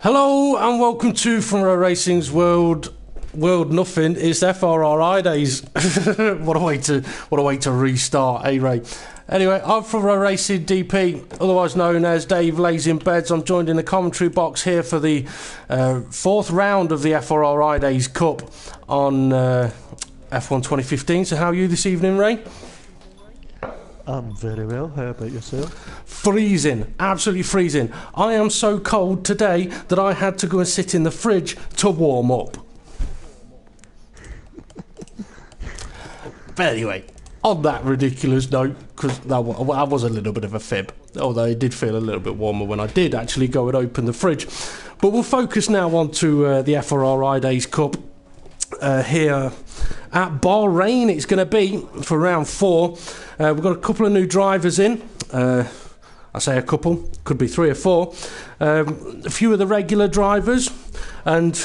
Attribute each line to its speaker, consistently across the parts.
Speaker 1: Hello and welcome to FRR Racing's World Nothing. It's FRR-idays. What a way to restart, eh, Ray? Anyway, I'm FRR Racing DP, otherwise known as Dave Lays in Beds. I'm joined in the commentary box here for the fourth round of the FRR-idays Cup on F1 2015. So how are you this evening, Ray?
Speaker 2: I'm very well. How about yourself?
Speaker 1: Freezing, absolutely freezing. I am so cold today that I had to go and sit in the fridge to warm up. But anyway, on that ridiculous note, because that was a little bit of a fib, although it did feel a little bit warmer when I did actually go and open the fridge. But we'll focus now on to the FRR-idays Cup here at Bahrain. It's going to be for round 4. We've got a couple of new drivers in. I say a couple, could be 3 or 4. A few of the regular drivers, and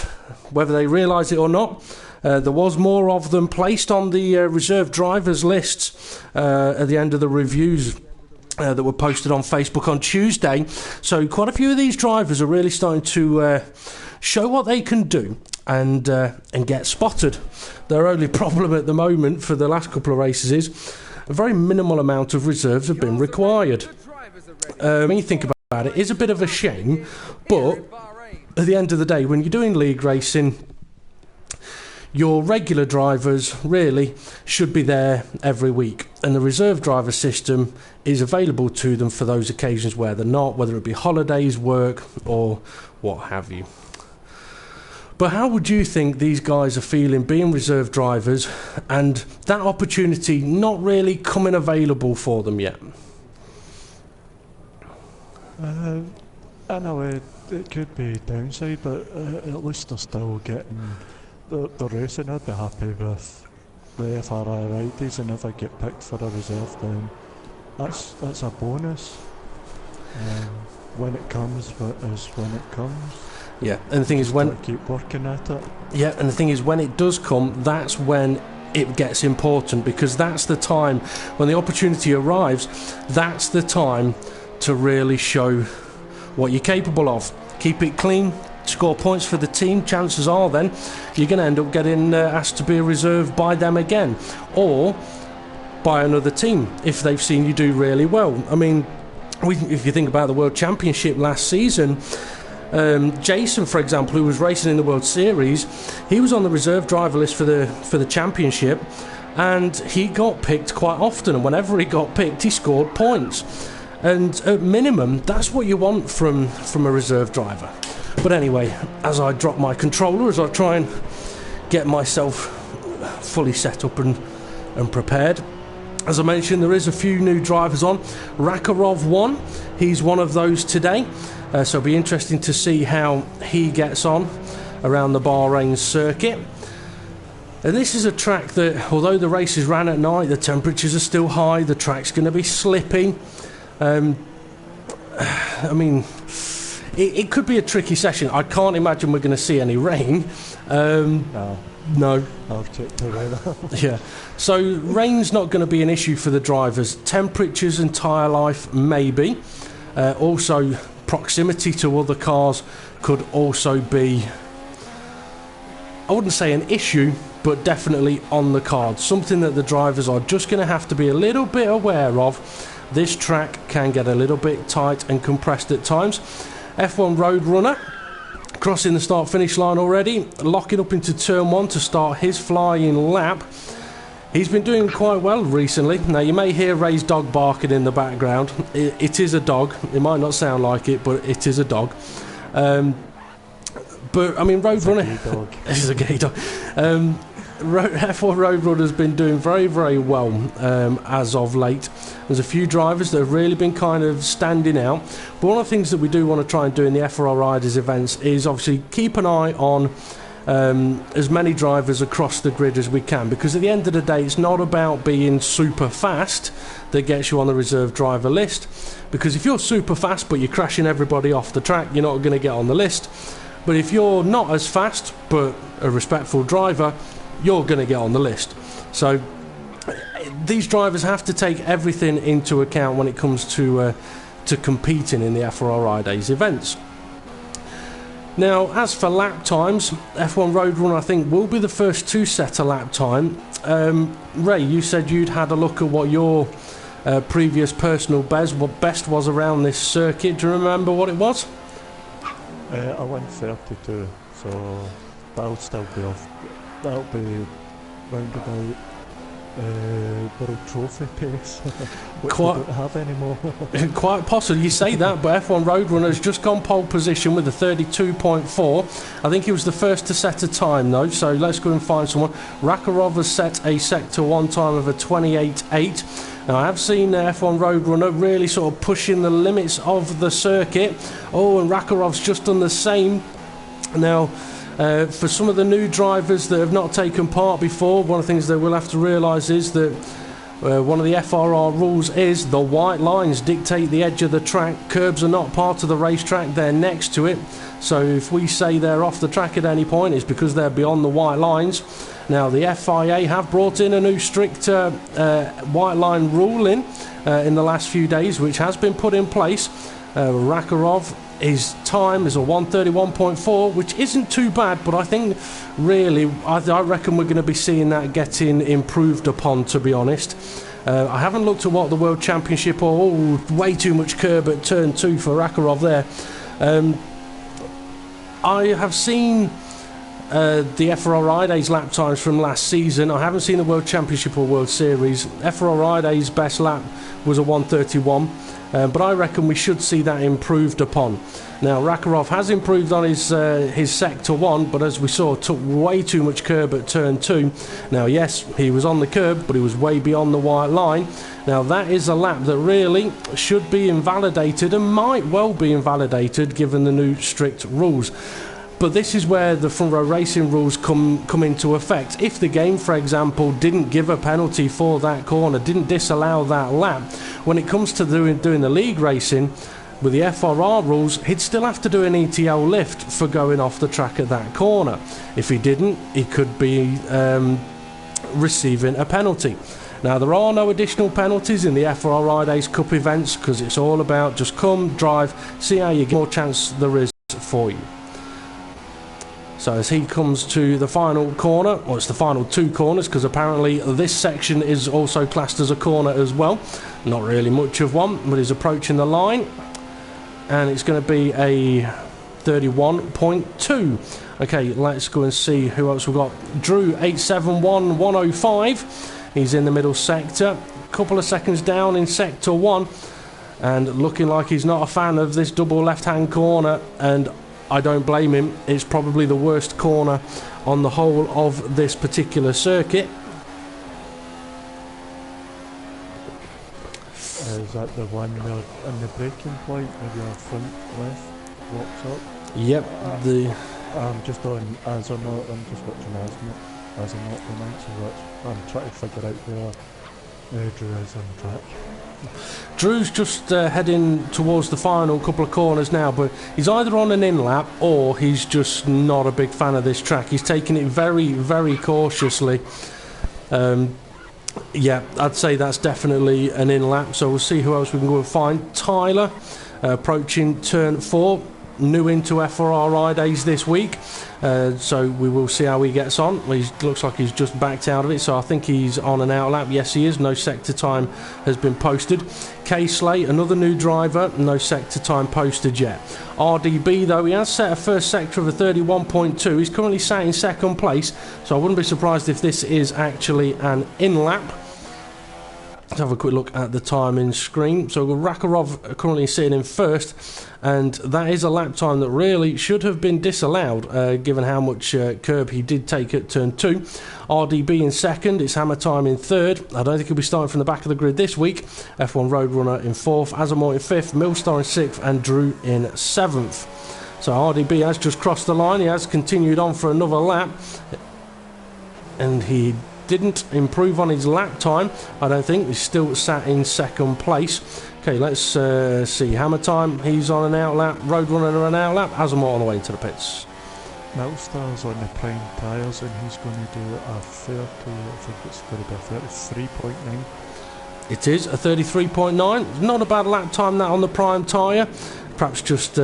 Speaker 1: whether they realise it or not, there was more of them placed on the reserve drivers lists at the end of the reviews that were posted on Facebook on Tuesday. So quite a few of these drivers are really starting to show what they can do and get spotted. Their only problem at the moment for the last couple of races is a very minimal amount of reserves have been required. When you think about it, it's a bit of a shame, but at the end of the day, when you're doing league racing, your regular drivers really should be there every week, and the reserve driver system is available to them for those occasions where they're not, whether it be holidays, work, or what have you. But how would you think these guys are feeling being reserve drivers and that opportunity not really coming available for them yet?
Speaker 2: I know it could be a downside, but at least they're still getting the racing. I'd be happy with the FRR-idays, and if I get picked for a reserve, then that's a bonus. When it comes, is when it comes.
Speaker 1: Yeah, and the thing is when
Speaker 2: keep working at it.
Speaker 1: Yeah, and the thing is when it does come, that's when it gets important, because that's the time when the opportunity arrives. That's the time to really show what you're capable of. Keep it clean, score points for the team. Chances are then you're going to end up getting asked to be a reserve by them again, or by another team if they've seen you do really well. I mean, if you think about the World Championship last season, Jason, for example, who was racing in the World Series, he was on the reserve driver list for the championship, and he got picked quite often, and whenever he got picked he scored points, and at minimum that's what you want from a reserve driver. But anyway, as I drop my controller, as I try and get myself fully set up and prepared, as I mentioned, there is a few new drivers on. Rakarov won, he's one of those today. So it'll be interesting to see how he gets on around the Bahrain circuit. And this is a track that, although the races ran at night, the temperatures are still high, the track's going to be slippy. I mean, it could be a tricky session. I can't imagine we're going to see any rain. No.
Speaker 2: I've checked the weather.
Speaker 1: Yeah. So rain's not going to be an issue for the drivers. Temperatures and tyre life, maybe. Also, proximity to other cars could also be, I wouldn't say an issue, but definitely on the cards. Something that the drivers are just going to have to be a little bit aware of. This track can get a little bit tight and compressed at times. F1 Roadrunner crossing the start finish line already, locking up into turn 1 to start his flying lap. He's been doing quite well recently. Now you may hear Ray's dog barking in the background. It is a dog. It might not sound like it, but it is a dog. But I mean, Roadrunner. This is a gay dog. F1 Roadrunner's been doing very, very well as of late. There's a few drivers that have really been kind of standing out. But one of the things that we do want to try and do in the FRR-idays events is obviously keep an eye on as many drivers across the grid as we can, because at the end of the day it's not about being super fast that gets you on the reserve driver list, because if you're super fast but you're crashing everybody off the track, you're not going to get on the list. But if you're not as fast but a respectful driver, you're going to get on the list. So these drivers have to take everything into account when it comes to competing in the FRR-idays events. Now, as for lap times, F1 Roadrunner I think will be the first to set a lap time. Ray, you said you'd had a look at what your previous personal best was around this circuit. Do you remember what it was?
Speaker 2: I went 32, so that'll still be off. That'll be round about World Trophy pace, which we don't have anymore.
Speaker 1: Quite possibly, you say that, but F1 Roadrunner has just gone pole position with a 32.4. I think he was the first to set a time though, so let's go and find someone. Rakarov has set a Sector 1 time of a 28.8. Now I have seen F1 Roadrunner really sort of pushing the limits of the circuit. Oh, and Rakarov's just done the same. Now, for some of the new drivers that have not taken part before, one of the things they will have to realise is that one of the FRR rules is the white lines dictate the edge of the track. Curbs are not part of the racetrack, they're next to it. So if we say they're off the track at any point, it's because they're beyond the white lines. Now the FIA have brought in a new strict white line rule in the last few days, which has been put in place. Rakarov, his time is a 1:31.4, which isn't too bad, but I think really I reckon we're going to be seeing that getting improved upon, to be honest. I haven't looked at what the World Championship way too much curb at turn 2 for Rakarov there. I have seen the FRR-idays lap times from last season. I haven't seen the World Championship or World Series. FRR-idays best lap was a 1:31. But I reckon we should see that improved upon. Now Rakarov has improved on his Sector 1, but as we saw, took way too much curb at turn 2. Now yes, he was on the curb, but he was way beyond the white line. Now that is a lap that really should be invalidated, and might well be invalidated given the new strict rules. But this is where the front row racing rules come into effect. If the game, for example, didn't give a penalty for that corner, didn't disallow that lap, when it comes to doing the league racing, with the FRR rules, he'd still have to do an ETL lift for going off the track at that corner. If he didn't, he could be receiving a penalty. Now, there are no additional penalties in the FRR-idays Cup events, because it's all about just come, drive, see how you get more chance there is for you. So as he comes to the final corner, or it's the final 2 corners, because apparently this section is also classed as a corner as well. Not really much of one, but he's approaching the line. And it's going to be a 31.2. Okay, let's go and see who else we've got. Drew, 871.105. He's in the middle sector. A couple of seconds down in Sector 1. And looking like he's not a fan of this double left-hand corner. And I don't blame him. It's probably the worst corner on the whole of this particular circuit.
Speaker 2: Is that the one where in the braking point where your front left walks up?
Speaker 1: Yep.
Speaker 2: I'm just on as or not. I'm just watching as or not the night, so I'm trying to figure out where Drew is on the track.
Speaker 1: Drew's just heading towards the final couple of corners now, but he's either on an in-lap or he's just not a big fan of this track. He's taking it very, very cautiously. Yeah, I'd say that's definitely an in-lap, so we'll see who else we can go and find. Tyler, approaching turn 4. New into FRR-idays this week, so we will see how he gets on. He looks like he's just backed out of it, so I think he's on an outlap. Yes, he is. No sector time has been posted. K-Slay, another new driver, no sector time posted yet. RDB, though, he has set a first sector of a 31.2. He's currently sat in second place, so I wouldn't be surprised if this is actually an in-lap. Let's have a quick look at the timing screen. So Rakarov currently sitting in first, and that is a lap time that really should have been disallowed, given how much curb he did take at turn 2. RDB in second, it's Hammer Time in third. I don't think he'll be starting from the back of the grid this week. F1 Roadrunner in fourth, Azamor in fifth, Millstar in sixth, and Drew in seventh. So RDB has just crossed the line. He has continued on for another lap, and he didn't improve on his lap time, I don't think. He's still sat in second place. Okay, let's see. Hammer Time, he's on an outlap. Roadrunner on an outlap. Azamor on the way into the pits.
Speaker 2: Millstar's on the prime tyres, and he's going to do a 30, I think it's going to be a 33.9.
Speaker 1: It is a 33.9. Not a bad lap time that on the prime tyre. Perhaps just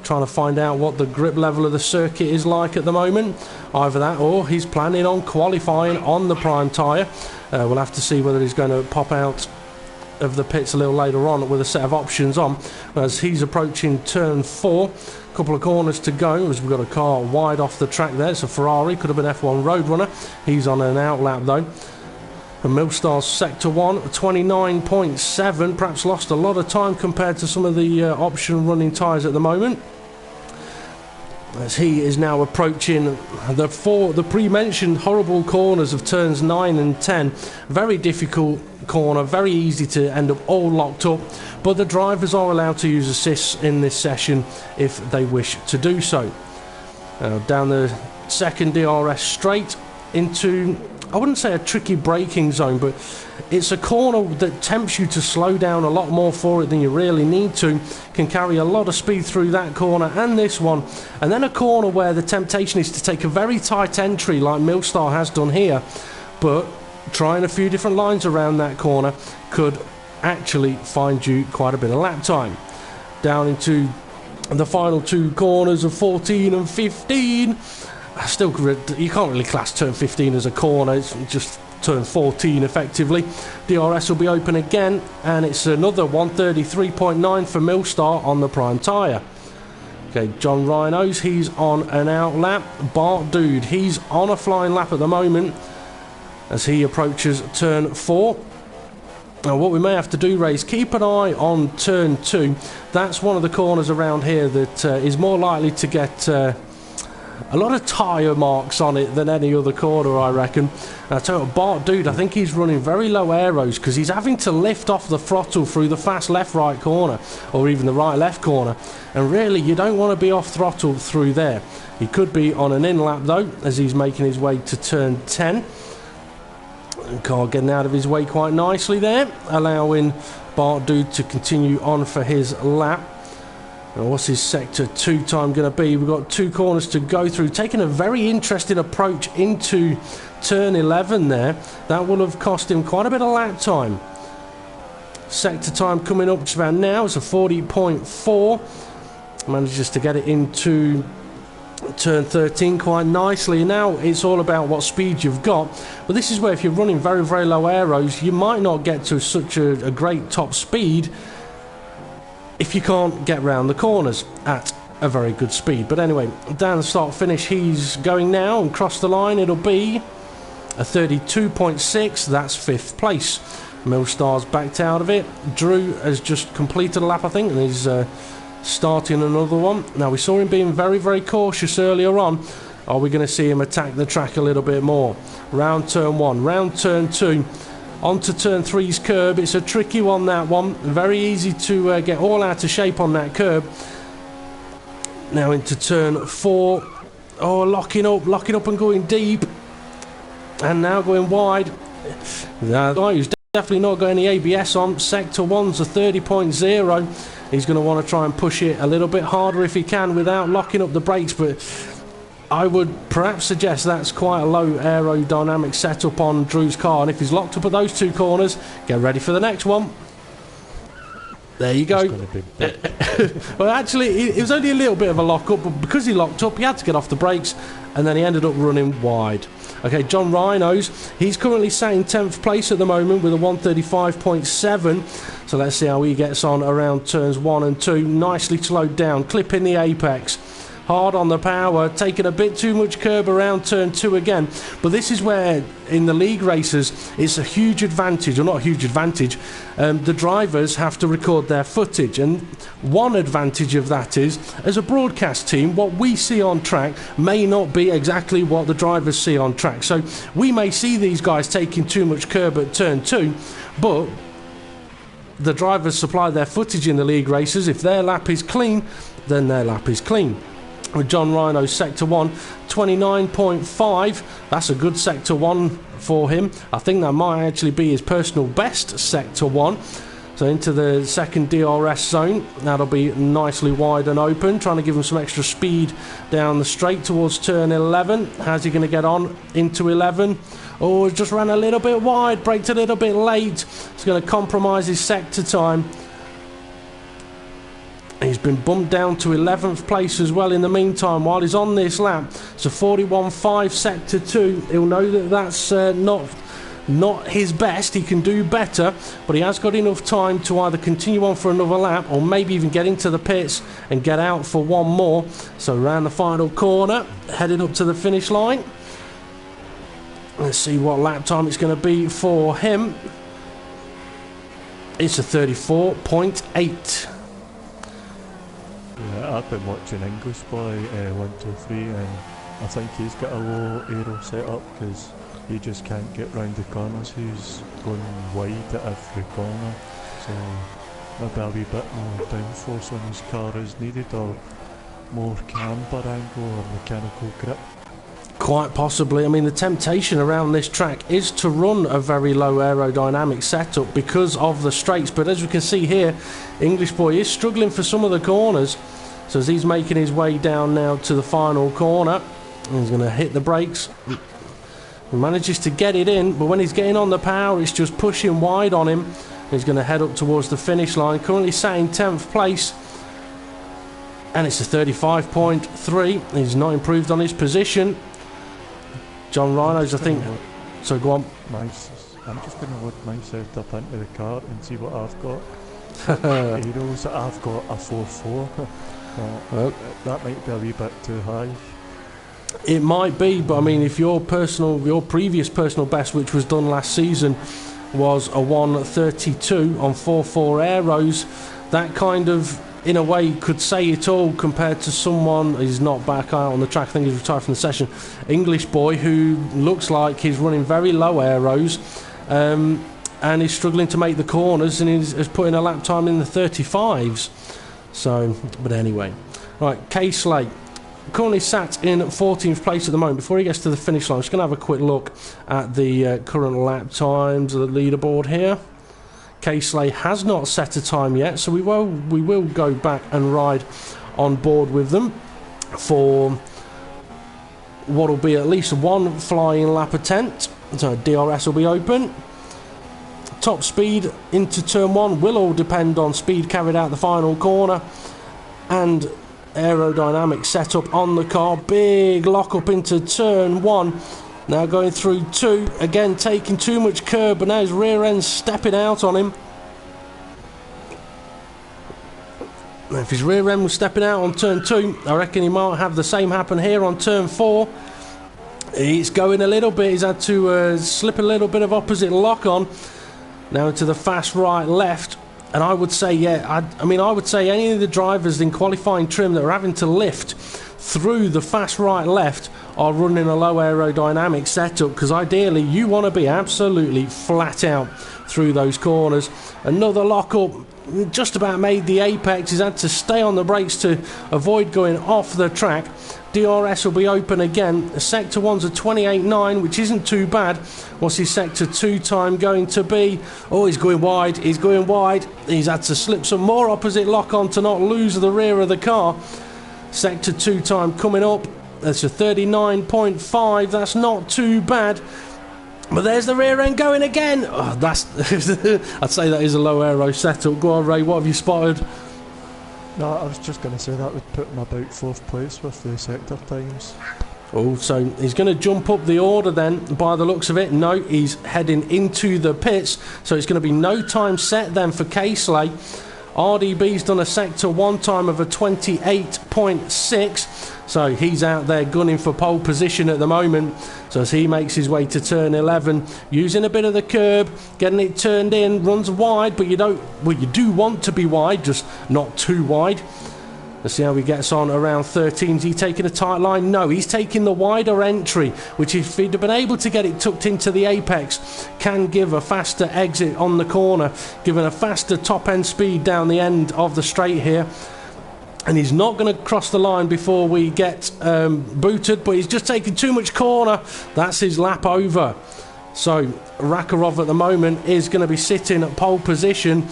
Speaker 1: trying to find out what the grip level of the circuit is like at the moment. Either that or he's planning on qualifying on the prime tyre. We'll have to see whether he's going to pop out of the pits a little later on with a set of options on, as he's approaching turn 4. A couple of corners to go as we've got a car wide off the track there. It's a Ferrari, could have been F1 Roadrunner. He's on an outlap though. And Milstar's sector 1, 29.7, perhaps lost a lot of time compared to some of the option running tyres at the moment, as he is now approaching the pre-mentioned horrible corners of turns 9 and 10. Very difficult corner, very easy to end up all locked up, but the drivers are allowed to use assists in this session if they wish to do so. Down the second DRS straight into, I wouldn't say a tricky braking zone, but it's a corner that tempts you to slow down a lot more for it than you really need to. Can carry a lot of speed through that corner and this one. And then a corner where the temptation is to take a very tight entry like Milstar has done here, but trying a few different lines around that corner could actually find you quite a bit of lap time. Down into the final two corners of 14 and 15. Still, you can't really class turn 15 as a corner, it's just turn 14 effectively. DRS will be open again, and it's another 133.9 for Milstar on the prime tyre. Okay, John Rhinos, he's on an outlap. Bart Dude, he's on a flying lap at the moment as he approaches turn 4. Now what we may have to do, Ray, is keep an eye on turn 2. That's one of the corners around here that is more likely to get a lot of tyre marks on it than any other corner, I reckon. I tell you what, Bart Dude, I think he's running very low aeros because he's having to lift off the throttle through the fast left-right corner, or even the right-left corner. And really, you don't want to be off throttle through there. He could be on an in-lap, though, as he's making his way to turn 10. Car getting out of his way quite nicely there, allowing Bart Dude to continue on for his lap. Now, what's his sector 2 time going to be? We've got 2 corners to go through, taking a very interesting approach into turn 11 there. That will have cost him quite a bit of lap time. Sector time coming up just about now is a 40.4. Manages to get it into turn 13 quite nicely. Now it's all about what speed you've got, but this is where if you're running very, very low aeros, you might not get to such a great top speed if you can't get round the corners at a very good speed. But anyway, down the start finish he's going now, and cross the line it'll be a 32.6. that's 5th place. Milstar's backed out of it. Drew has just completed a lap, I think, and he's starting another one. Now, we saw him being very, very cautious earlier on. Are we going to see him attack the track a little bit more? Round turn 1, round turn 2, onto turn 3's curb. It's a tricky one, that one. Very easy to get all out of shape on that curb. Now into turn 4. Oh, locking up and going deep. And now going wide. The guy who's definitely not got any ABS on. Sector 1's a 30.0. He's going to want to try and push it a little bit harder if he can without locking up the brakes, but I would perhaps suggest that's quite a low aerodynamic setup on Drew's car, and if he's locked up at those 2 corners, get ready for the next one. There you go. Well, actually, it was only a little bit of a lock-up, but because he locked up, he had to get off the brakes, and then he ended up running wide. Okay, John Rhinos, he's currently sat in 10th place at the moment with a 135.7. So let's see how he gets on around turns 1 and 2. Nicely slowed down, clipping the apex. Hard on the power, taking a bit too much curb around turn 2 again. But this is where, in the league races, it's a huge advantage, or not a huge advantage. The drivers have to record their footage, and one advantage of that is, as a broadcast team, what we see on track may not be exactly what the drivers see on track. So we may see these guys taking too much curb at turn 2, but the drivers supply their footage in the league races. If their lap is clean, then their lap is clean. With John Rhino's sector 1, 29.5. That's a good sector 1 for him. I think that might actually be his personal best sector 1. So into the second DRS zone. That'll be nicely wide and open, trying to give him some extra speed down the straight towards turn 11. How's he going to get on into 11? Oh, just ran a little bit wide, braked a little bit late. It's going to compromise his sector time. He's been bumped down to 11th place as well in the meantime while he's on this lap. So 41.5 sector 2. He'll know that that's not his best. He can do better, but he has got enough time to either continue on for another lap or maybe even get into the pits and get out for one more. So around the final corner, heading up to the finish line. Let's see what lap time it's going to be for him. It's a 34.8.
Speaker 2: Yeah, I've been watching English Boy 123, and I think he's got a low aero setup because he just can't get round the corners. He's going wide at every corner, so maybe a wee bit more downforce on his car is needed, or more camber angle or mechanical grip.
Speaker 1: Quite possibly. I mean, the temptation around this track is to run a very low aerodynamic setup because of the straights, but as we can see here, English Boy is struggling for some of the corners. So as he's making his way down now to the final corner, he's going to hit the brakes. He manages to get it in, but when he's getting on the power, it's just pushing wide on him. He's going to head up towards the finish line, currently sat in 10th place, and it's a 35.3. He's not improved on his position. John Rhinos, I think. So go on.
Speaker 2: Nice. I'm just going to load my setup into the car and see what I've got. Aeros, I've got a 4.4. Well, that might be a wee bit too high.
Speaker 1: It might be, but I mean, if your previous personal best, which was done last season, was a 132 on 4.4 aeros, that kind of, in a way, could say it all compared to someone who's not back out on the track. I think he's retired from the session. English Boy, who looks like he's running very low aeros and is struggling to make the corners, and is putting a lap time in the 35s. So, but anyway. Right, K-Slate. Currently sat in 14th place at the moment. Before he gets to the finish line, I'm just going to have a quick look at the current lap times of the leaderboard here. K-Slate has not set a time yet, so we will go back and ride on board with them for what will be at least one flying lap attempt. So DRS will be open. Top speed into turn 1 will all depend on speed carried out the final corner and aerodynamic setup on the car. Big lock up into turn 1. Now going through 2, again taking too much curb, but now his rear end's stepping out on him. If his rear end was stepping out on turn 2, I reckon he might have the same happen here on turn 4. He's going a little bit, he's had to slip a little bit of opposite lock on. Now into the fast right left. And I would say, yeah, I would say any of the drivers in qualifying trim that are having to lift through the fast right left are running a low aerodynamic setup, because ideally you want to be absolutely flat out through those corners. Another lock up, just about made the apex. He's had to stay on the brakes to avoid going off the track. DRS will be open again. Sector 1's a 28.9, which isn't too bad. What's his Sector 2 time going to be? Oh, he's going wide. He's going wide. He's had to slip some more opposite lock on to not lose the rear of the car. Sector 2 time coming up. That's a 39.5. That's not too bad. But there's the rear end going again. Oh, that's I'd say that is a low aero setup. Go on, Ray. What have you spotted?
Speaker 2: No, I was just going to say that would put him about 4th place with the sector times.
Speaker 1: Oh, so he's going to jump up the order then, by the looks of it. No, he's heading into the pits, so it's going to be no time set then for K-Slay. RDB's done a Sector 1 time of a 28.6, so he's out there gunning for pole position at the moment. So as he makes his way to turn 11, using a bit of the curb, getting it turned in, runs wide, but you do want to be wide, just not too wide. Let's see how he gets on around 13. Is he taking a tight line? No, he's taking the wider entry, which if he'd have been able to get it tucked into the apex, can give a faster exit on the corner, giving a faster top end speed down the end of the straight here. And he's not going to cross the line before we get booted, but he's just taking too much corner. That's his lap over. So Rakarov at the moment is going to be sitting at pole position.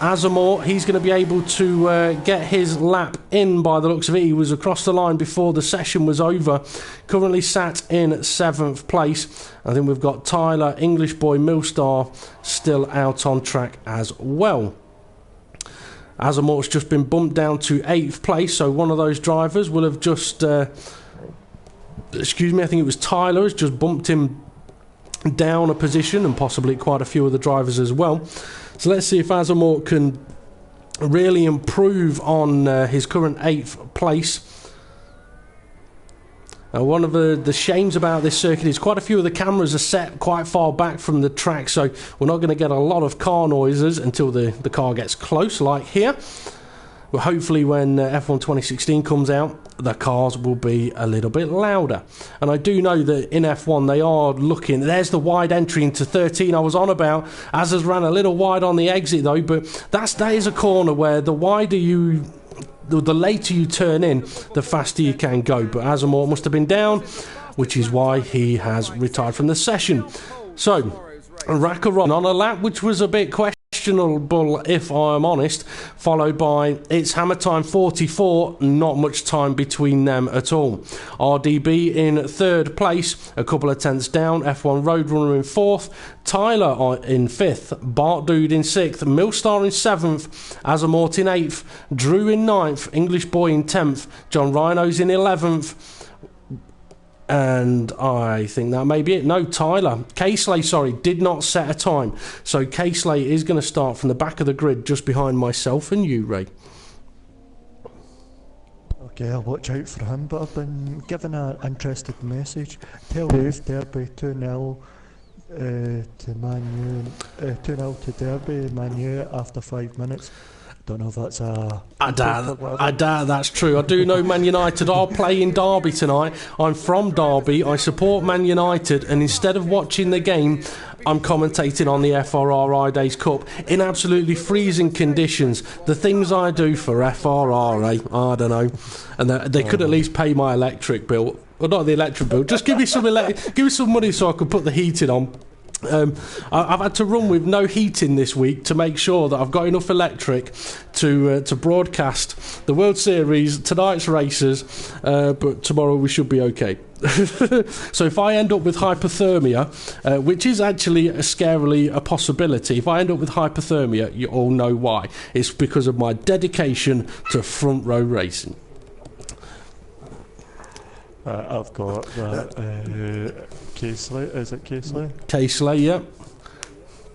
Speaker 1: Azamor, he's going to be able to get his lap in by the looks of it. He was across the line before the session was over. Currently sat in 7th place. I think we've got Tyler, English Boy, Millstar still out on track as well. Azamort's just been bumped down to 8th place, so one of those drivers will have just... excuse me, I think it was Tyler has just bumped him down a position, and possibly quite a few of the drivers as well. So let's see if Azamort can really improve on his current 8th place. One of the shames about this circuit is quite a few of the cameras are set quite far back from the track, so we're not going to get a lot of car noises until the car gets close, like here. But hopefully when F1 2016 comes out, the cars will be a little bit louder. And I do know that in F1 they are looking... There's the wide entry into 13 I was on about. Azaz ran a little wide on the exit though, but that is a corner where the wider you... The later you turn in, the faster you can go. But Azamort must have been down, which is why he has retired from the session. So, Rakarov on a lap which was a bit questionable, if I'm honest, followed by It's Hammer Time 44, not much time between them at all. RDB in 3rd place, a couple of tenths down. F1 Roadrunner in 4th, Tyler in 5th, Bart Dude in 6th, Millstar in 7th, Azamort in 8th, Drew in 9th, English Boy in 10th, John Rhinos in 11th, and I think that may be it. No, Tyler. Caseley, sorry, did not set a time. So Caseley is going to start from the back of the grid just behind myself and you, Ray.
Speaker 2: Okay, I'll watch out for him, but I've been given an interesting message. Tell Dave Derby 2-0 to Manu, 2-0 to Derby, Manu after 5 minutes. Don't know if that's a... I doubt that's true. I do know Man United are playing Derby tonight. I'm from Derby. I support Man United, and instead of watching the game, I'm commentating on the FRR-idays Cup in absolutely freezing conditions. The things I do for FRR, I don't know. And they could at least pay my electric bill. Well, not the electric bill. Just give me some money so I could put the heating on. I've had to run with no heating this week to make sure that I've got enough electric to broadcast the World Series, tonight's races, but tomorrow we should be okay. So if I end up with hypothermia, which is actually scarily a possibility, if I end up with hypothermia, you all know why. It's because of my dedication to front row racing. I've got Caseley. Is it Caseley?
Speaker 1: Caseley, yeah.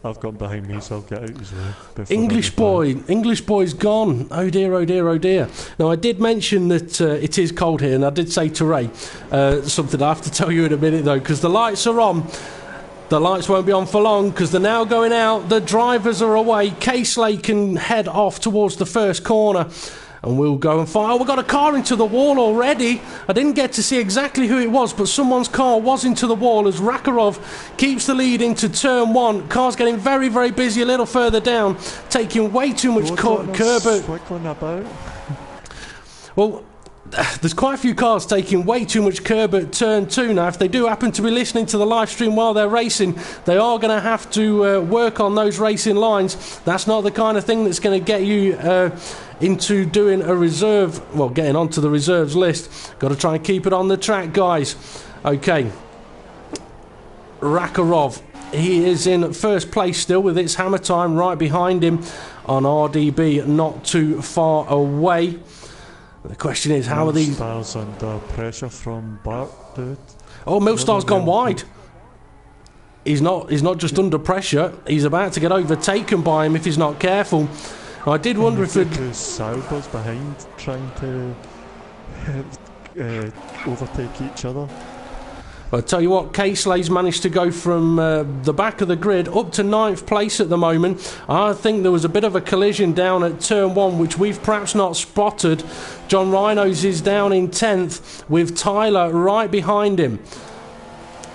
Speaker 2: I've got behind me, so I'll get out as well.
Speaker 1: English boy's gone. Oh dear, oh dear, oh dear. Now I did mention that it is cold here, and I did say to Ray something I have to tell you in a minute though, because the lights are on. The lights won't be on for long because they're now going out. The drivers are away. Caseley can head off towards the first corner. And we'll go and find... Oh, we've got a car into the wall already. I didn't get to see exactly who it was, but someone's car was into the wall as Rakarov keeps the lead into turn 1. Car's getting very, very busy a little further down, taking way too much curb. Well, there's quite a few cars taking way too much curb at turn 2 now. If they do happen to be listening to the live stream while they're racing, they are going to have to work on those racing lines. That's not the kind of thing that's going to get you... into doing a reserve, well, getting onto the reserves list. Got to try and keep it on the track, guys. Okay. Rakarov, he is in first place still with It's Hammer Time right behind him on RDB, not too far away. The question is, how are these...
Speaker 2: Millstar's under pressure from Bart, dude.
Speaker 1: Oh, Millstar's gone wide. He's not just under pressure. He's about to get overtaken by him if he's not careful. I did wonder if
Speaker 2: Sauber's behind trying to overtake each other.
Speaker 1: I'll tell you what, Caseley's managed to go from the back of the grid up to 9th place at the moment. I think there was a bit of a collision down at turn 1 which we've perhaps not spotted. John Rhinos is down in 10th with Tyler right behind him.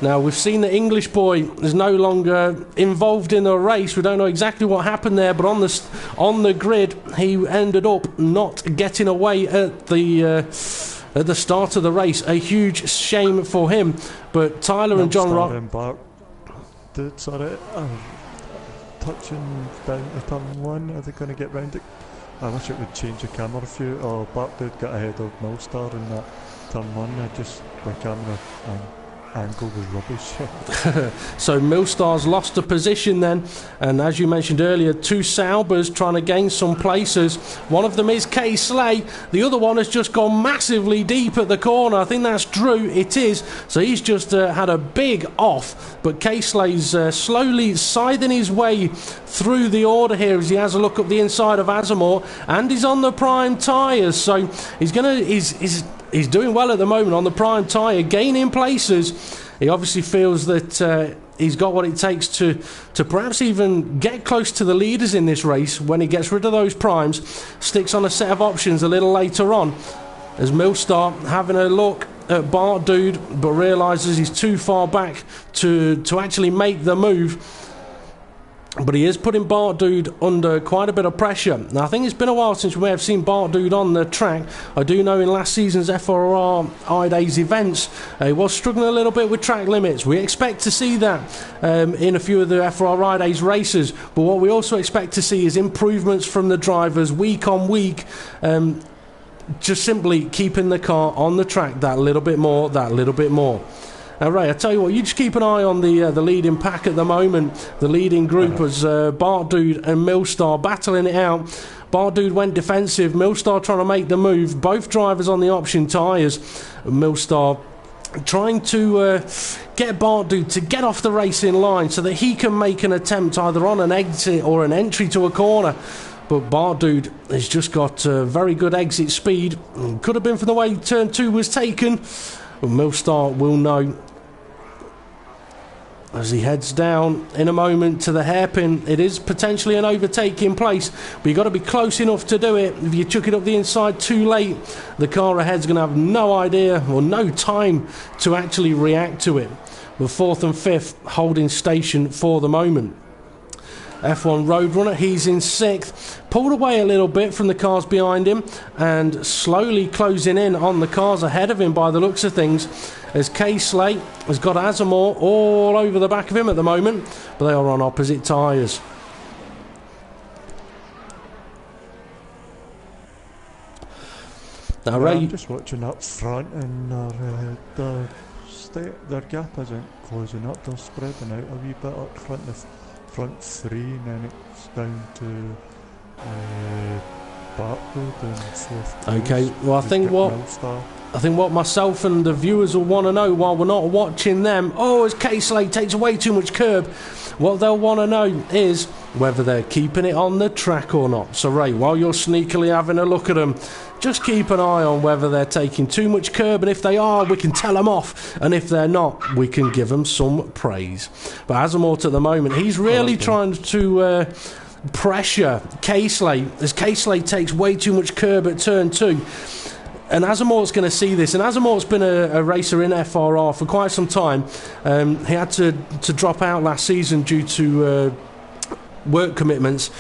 Speaker 1: Now, we've seen the English boy is no longer involved in the race. We don't know exactly what happened there, but on the grid, he ended up not getting away at the start of the race. A huge shame for him. But Tyler and John Rock...
Speaker 2: touching down to turn 1. Are they going to get round it? I wish it would change the camera view. Oh, Bart did get ahead of Millstar in that turn 1. I just... my camera... angle was rubbish.
Speaker 1: So Millstar's lost a position then, and as you mentioned earlier, two Saubers trying to gain some places. One of them is Kay Slay, the other one has just gone massively deep at the corner. I think that's Drew, it is. So he's just had a big off, but Kay Slay's slowly scything his way through the order here as he has a look up the inside of Azamor, and he's on the prime tyres, so he's doing well at the moment on the prime tyre, gaining places. He obviously feels that he's got what it takes to perhaps even get close to the leaders in this race when he gets rid of those primes, sticks on a set of options a little later on, as Millstar having a look at Bart Dude, but realises he's too far back to actually make the move. But he is putting Bart Dude under quite a bit of pressure. Now, I think it's been a while since we may have seen Bart Dude on the track. I do know in last season's FRR-idays events, he was struggling a little bit with track limits. We expect to see that in a few of the FRR-idays races. But what we also expect to see is improvements from the drivers week on week. Just simply keeping the car on the track that little bit more, that little bit more. Now, Ray, I tell you what, you just keep an eye on the leading pack at the moment, the leading group, as Bart Dude and Millstar battling it out. Bart Dude went defensive, Millstar trying to make the move, both drivers on the option tyres. Millstar trying to get Bart Dude to get off the racing line so that he can make an attempt either on an exit or an entry to a corner. But Bart Dude has just got very good exit speed. Could have been from the way turn 2 was taken. But Millstar will know as he heads down in a moment to the hairpin. It is potentially an overtaking place, but you've got to be close enough to do it. If you chuck it up the inside too late, the car ahead's going to have no idea or no time to actually react to it. With 4th and 5th holding station for the moment. F1 Roadrunner, he's in 6th, pulled away a little bit from the cars behind him and slowly closing in on the cars ahead of him by the looks of things, as Kay Slate has got Azamor all over the back of him at the moment, but they are on opposite tyres. Now, Ray,
Speaker 2: I'm just watching up front, and their gap isn't closing up, they're spreading out a wee bit up front. Front 3, and then it's down to Bartwood and 4th.
Speaker 1: Okay, well, I think what myself and the viewers will want to know while we're not watching them, as Kay Slate takes away too much curb, what they'll want to know is whether they're keeping it on the track or not. So, Ray, while you're sneakily having a look at them, just keep an eye on whether they're taking too much curb, and if they are, we can tell them off, and if they're not, we can give them some praise. But Azamort at the moment, he's really trying to pressure Kay Slate, as Kay Slate takes way too much curb at turn 2. And Azamort's going to see this, and Azamort's been a racer in FRR for quite some time. He had to drop out last season due to work commitments.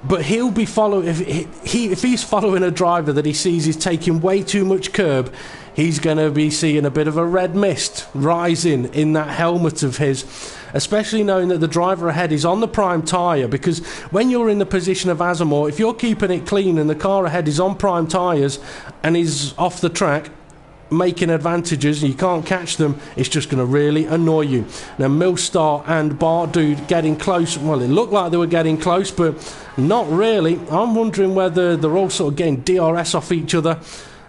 Speaker 1: But he'll be following, if he's following a driver that he sees is taking way too much curb, he's going to be seeing a bit of a red mist rising in that helmet of his, especially knowing that the driver ahead is on the prime tyre, because when you're in the position of Azamor, if you're keeping it clean and the car ahead is on prime tyres and is off the track, making advantages and you can't catch them, it's just going to really annoy you. Now, Millstar and Bart Dude getting close. Well, it looked like they were getting close, but not really. I'm wondering whether they're all sort of getting DRS off each other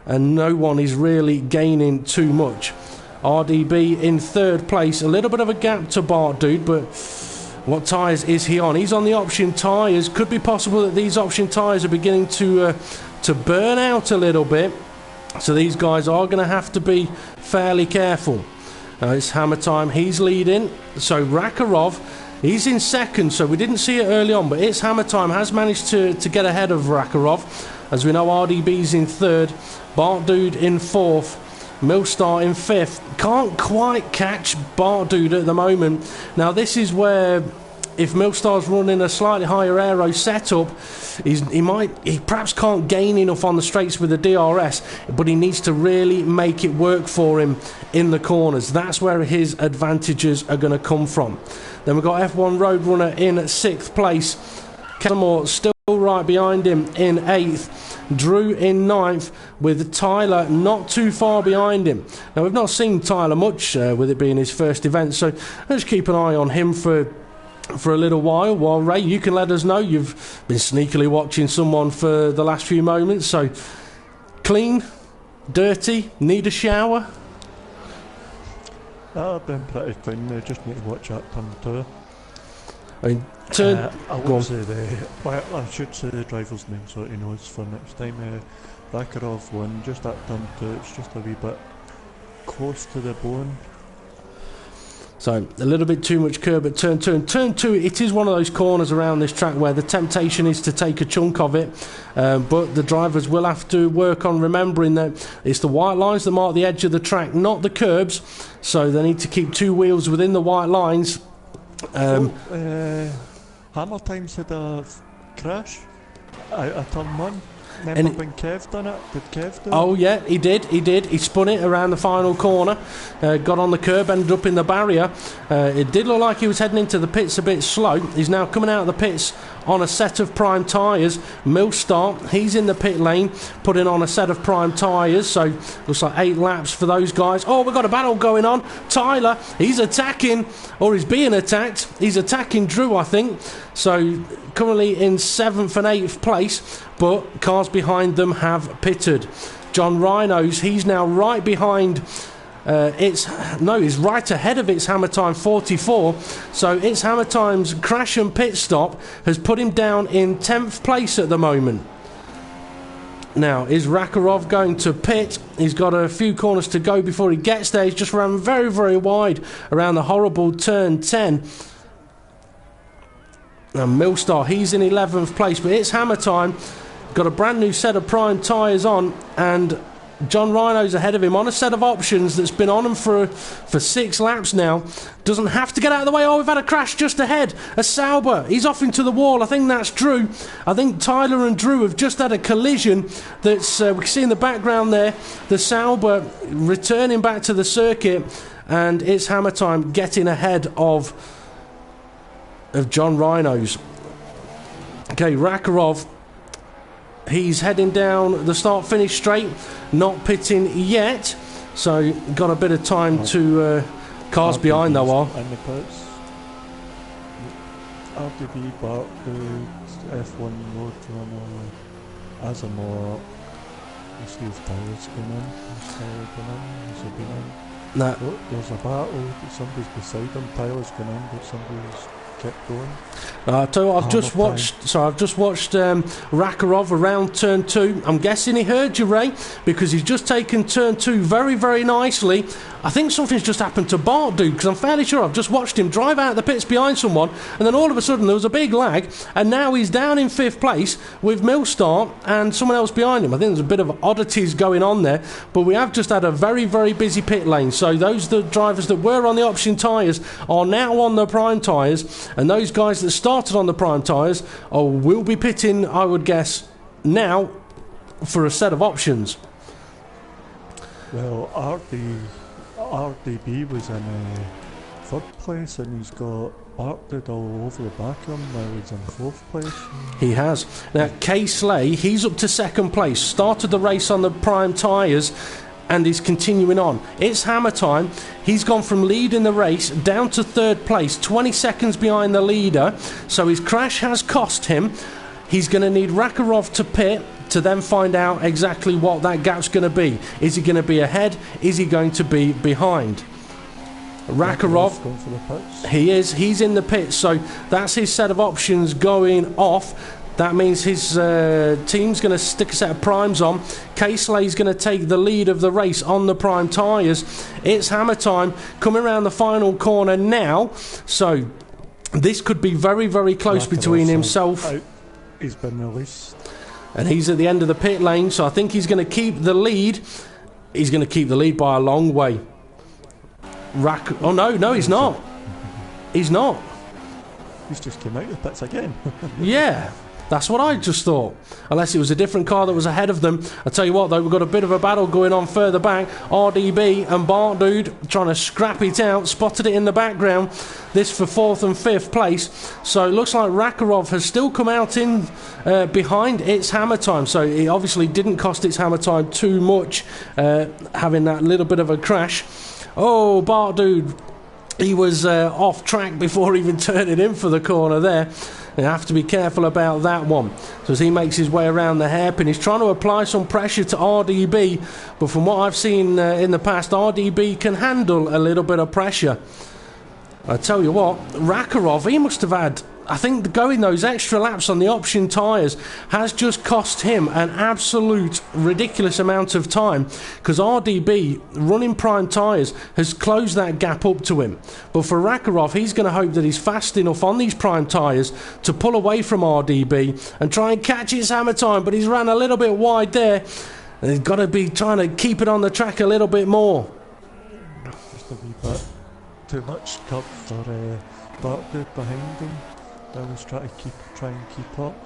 Speaker 1: and no one is really gaining too much. RDB in 3rd place, a little bit of a gap to Bart Dude, but what tyres is he on? He's on the option tyres. Could be possible that these option tyres are beginning to burn out a little bit. So these guys are going to have to be fairly careful. It's Hammer Time. He's leading. So Rakarov, he's in 2nd. So we didn't see it early on, but it's Hammer Time. Has managed to get ahead of Rakarov. As we know, RDB's in 3rd. Bart Dude in 4th. Millstar in 5th. Can't quite catch Bart Dude at the moment. Now this is where, if Millstar's running a slightly higher aero setup, he perhaps can't gain enough on the straights with the DRS, but he needs to really make it work for him in the corners. That's where his advantages are going to come from. Then we've got F1 Roadrunner in 6th place. Kellamore still right behind him in 8th. Drew in 9th, with Tyler not too far behind him. Now, we've not seen Tyler much with it being his first event, so let's keep an eye on him for a little while Ray, you can let us know you've been sneakily watching someone for the last few moments. So, clean, dirty, need a shower?
Speaker 2: I've been pretty clean. I just need to watch that turn 2.
Speaker 1: I mean,
Speaker 2: I won't say I should say the driver's name so he knows for next time. Bakarov won just that turn 2. It's just a wee bit close to the bone.
Speaker 1: So, a little bit too much curb at turn 2. And turn 2, it is one of those corners around this track where the temptation is to take a chunk of it. But the drivers will have to work on remembering that it's the white lines that mark the edge of the track, not the curbs. So, they need to keep 2 wheels within the white lines.
Speaker 2: Hammer Times had a crash at turn 1. Remember when Kev done it? Did Kev do it?
Speaker 1: Oh yeah, he did. He spun it around the final corner, got on the curb, ended up in the barrier. It did look like he was heading into the pits a bit slow. He's now coming out of the pits on a set of prime tyres. Millstart, he's in the pit lane, putting on a set of prime tyres. So looks like 8 laps for those guys. Oh, we've got a battle going on. Tyler, he's attacking, or he's being attacked. He's attacking Drew, I think. So currently in 7th and 8th place, but cars behind them have pitted. John Rhinos, he's now right behind he's right ahead of It's Hammer Time 44. So It's Hammer Time's crash and pit stop has put him down in 10th place at the moment. Now, is Rakarov going to pit? He's got a few corners to go before he gets there. He's just ran very, very wide around the horrible turn 10. And Millstar, he's in 11th place, but It's Hammer Time. Got a brand new set of prime tyres on, and John Rhino's ahead of him on a set of options that's been on him for 6 laps now. Doesn't have to get out of the way. Oh, we've had a crash just ahead. A Sauber. He's off into the wall. I think that's Drew. I think Tyler and Drew have just had a collision. That's we can see in the background there. The Sauber returning back to the circuit, and It's Hammer Time getting ahead of John Rhinos. Okay, Rakarov. He's heading down the start-finish straight, not pitting yet, so got a bit of time to... cars behind though are.
Speaker 2: And the pits. RDB, Bart, F1 Roadrunner, Asimov. You see if Tyler's going in. Is Tyler going in? Has he been in?
Speaker 1: Nah.
Speaker 2: Oh, there's a battle. Somebody's beside him. Tyler's going in, but somebody's kept going.
Speaker 1: I tell you what, I've just watched Rakarov around turn 2. I'm guessing he heard you, Ray, because he's just taken turn 2 very, very nicely. I think something's just happened to Bart, dude, because I'm fairly sure I've just watched him drive out the pits behind someone, and then all of a sudden there was a big lag, and now he's down in 5th place with Millstart and someone else behind him. I think there's a bit of oddities going on there, but we have just had a very, very busy pit lane. So those the drivers that were on the option tyres are now on the prime tyres, and those guys that started on the prime tyres will be pitting, I would guess, now for a set of options.
Speaker 2: Well, RDB was in 3rd place, and he's got Bartlett all over the back of him. Now he's in 4th place.
Speaker 1: He has. Now, Kay Slay, he's up to 2nd place. Started the race on the prime tyres and is continuing on. It's Hammer Time. He's gone from lead in the race down to 3rd place, 20 seconds behind the leader. So his crash has cost him. He's going to need Rakarov to pit to then find out exactly what that gap's going to be. Is he going to be ahead? Is he going to be behind? Rakarov,
Speaker 2: going for the pits.
Speaker 1: He is. He's in the pits. So that's his set of options going off. That means his team's going to stick a set of primes on. Caslay's going to take the lead of the race on the prime tyres. It's Hammer Time coming around the final corner now. So this could be very, very close between himself.
Speaker 2: He's been released.
Speaker 1: And he's at the end of the pit lane, so I think he's going to keep the lead. He's going to keep the lead by a long way. Oh, no, he's not. He's not.
Speaker 2: He's just came out of the pits again.
Speaker 1: Yeah. That's what I just thought. Unless it was a different car that was ahead of them. I tell you what, though, we've got a bit of a battle going on further back. RDB and Bart Dude trying to scrap it out. Spotted it in the background. This for 4th and 5th place. So it looks like Rakarov has still come out in behind its hammer time. So it obviously didn't cost its hammer time too much, having that little bit of a crash. Oh, Bart Dude, he was off track before even turning in for the corner there. You have to be careful about that one. So as he makes his way around the hairpin, he's trying to apply some pressure to RDB, but from what I've seen in the past, RDB can handle a little bit of pressure. I tell you what, Rakarov, he must have had, I think going those extra laps on the option tyres has just cost him an absolute ridiculous amount of time, because RDB, running prime tyres, has closed that gap up to him. But for Rakarov, he's going to hope that he's fast enough on these prime tyres to pull away from RDB and try and catch his hammer time, but he's ran a little bit wide there. And he's got to be trying to keep it on the track a little bit more.
Speaker 2: Just a wee bit too much cup for Bartwood behind him. I was trying to try and keep up.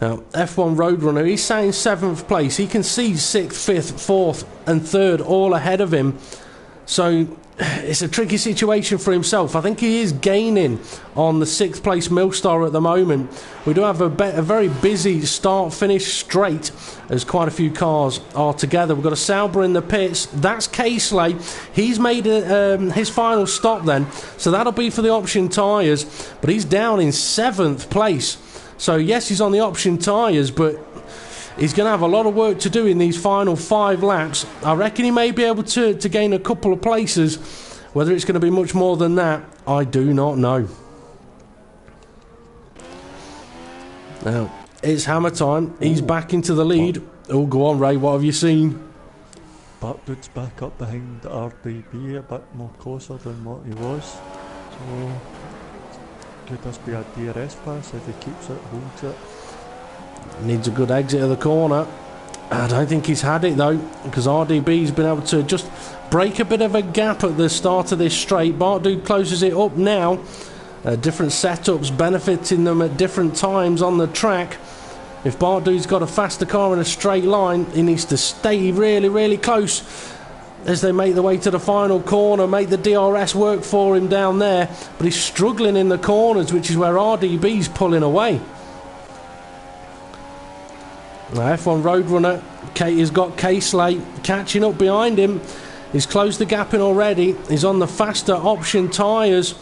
Speaker 1: Now, F1 Roadrunner, he's sat in 7th place. He can see 6th, 5th, 4th and 3rd all ahead of him. So it's a tricky situation for himself. I think he is gaining on the 6th place Millstar at the moment. We do have a very busy start-finish straight, as quite a few cars are together. We've got a Sauber in the pits. That's K-Slay. He's made his final stop then, so that'll be for the option tyres. But he's down in 7th place. So yes, he's on the option tyres, but he's going to have a lot of work to do in these final 5 laps. I reckon he may be able to gain a couple of places. Whether it's going to be much more than that, I do not know. Now, it's hammer time. He's back into the lead. Oh, go on, Ray. What have you seen?
Speaker 2: Bartwood's back up behind RDB, a bit more closer than what he was. So, could this be a DRS pass if he keeps it, holds it?
Speaker 1: Needs a good exit of the corner. I don't think he's had it though, because RDB's been able to just break a bit of a gap at the start of this straight. Bartwood closes it up now. Different setups benefiting them at different times on the track. If Bartwood's got a faster car in a straight line, he needs to stay really, really close as they make their way to the final corner, make the DRS work for him down there. But he's struggling in the corners, which is where RDB's pulling away. Now F1 Roadrunner, he's got K-Slay catching up behind him. He's closed the gap in already. He's on the faster option tyres.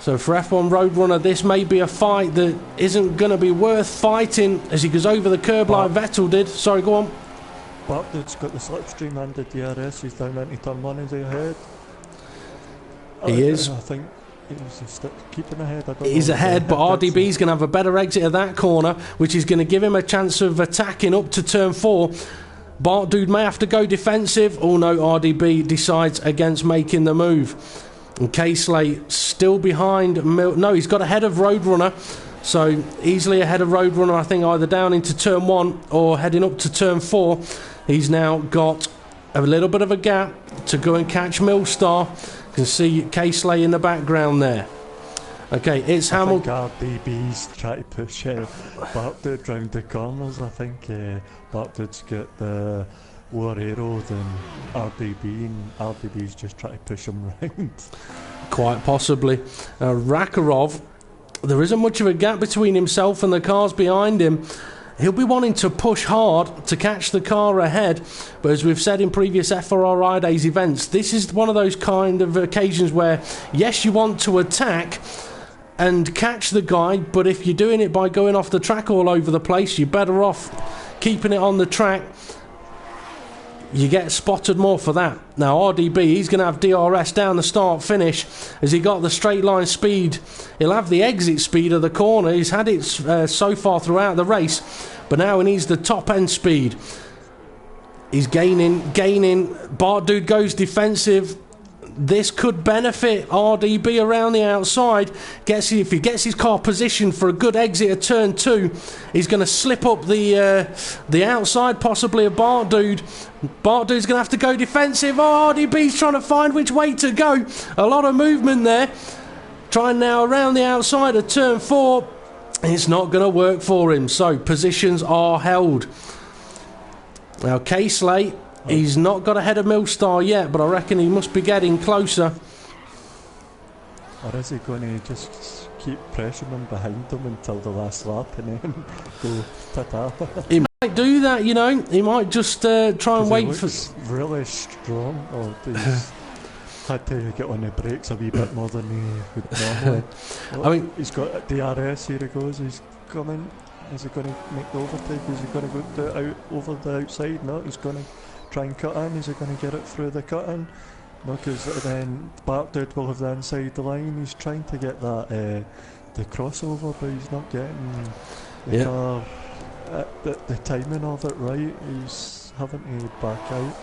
Speaker 1: So for F1 Roadrunner, this may be a fight that isn't going to be worth fighting as he goes over the curb like Vettel did. Sorry, go on.
Speaker 2: Bartwood's got the slipstream and the DRS. He's down into turn 1. Is he ahead?
Speaker 1: He is.
Speaker 2: I think he's keeping ahead.
Speaker 1: He's ahead, but RDB's going to have a better exit of that corner, which is going to give him a chance of attacking up to turn 4. Bartwood may have to go defensive. Oh no, RDB decides against making the move. And K-Slay still behind. No, he's got ahead of Roadrunner. So easily ahead of Roadrunner, I think, either down into turn 1 or heading up to turn 4. He's now got a little bit of a gap to go and catch Millstar. You can see K-Slay in the background there. Okay, it's Hamilton.
Speaker 2: I think RDB's trying to push Bartwood round the corners. I think Bartwood's got the lower aero than RDB, and RDB's just trying to push him round.
Speaker 1: Quite possibly. Rakarov, there isn't much of a gap between himself and the cars behind him. He'll be wanting to push hard to catch the car ahead, but as we've said in previous FRR-idays events, this is one of those kind of occasions where, yes, you want to attack and catch the guy, but if you're doing it by going off the track all over the place, you're better off keeping it on the track. You get spotted more for that. Now RDB, he's going to have DRS down the start finish as he got the straight line speed. He'll have the exit speed of the corner. He's had it so far throughout the race, but now he needs the top end speed. He's gaining. Bartwood goes defensive. This could benefit RDB around the outside. If he gets his car positioned for a good exit at turn 2, he's going to slip up the outside possibly of Bartwood. Bartwood's going to have to go defensive. Oh, RDB's trying to find which way to go. A lot of movement there. Trying now around the outside of turn 4. It's not going to work for him. So positions are held. Now K-Slate, he's not got ahead of Millstar yet, but I reckon he must be getting closer.
Speaker 2: Or is he going to just keep pressuring him behind him until the last lap and then go ta-ta?
Speaker 1: He might do that, you know. He might just try and wait for...
Speaker 2: really strong. Or he's had to get on the brakes a wee bit more than he would normally.
Speaker 1: I mean,
Speaker 2: he's got DRS, here he goes, he's coming. Is he going to make the overtake? Is he going to go over the outside? No, he's going to try and cut in. Is he going to get it through the cut in? No, because then Bartwood will have the inside the line. He's trying to get that the crossover, but he's not getting the car, the timing of it right. He's having to back out.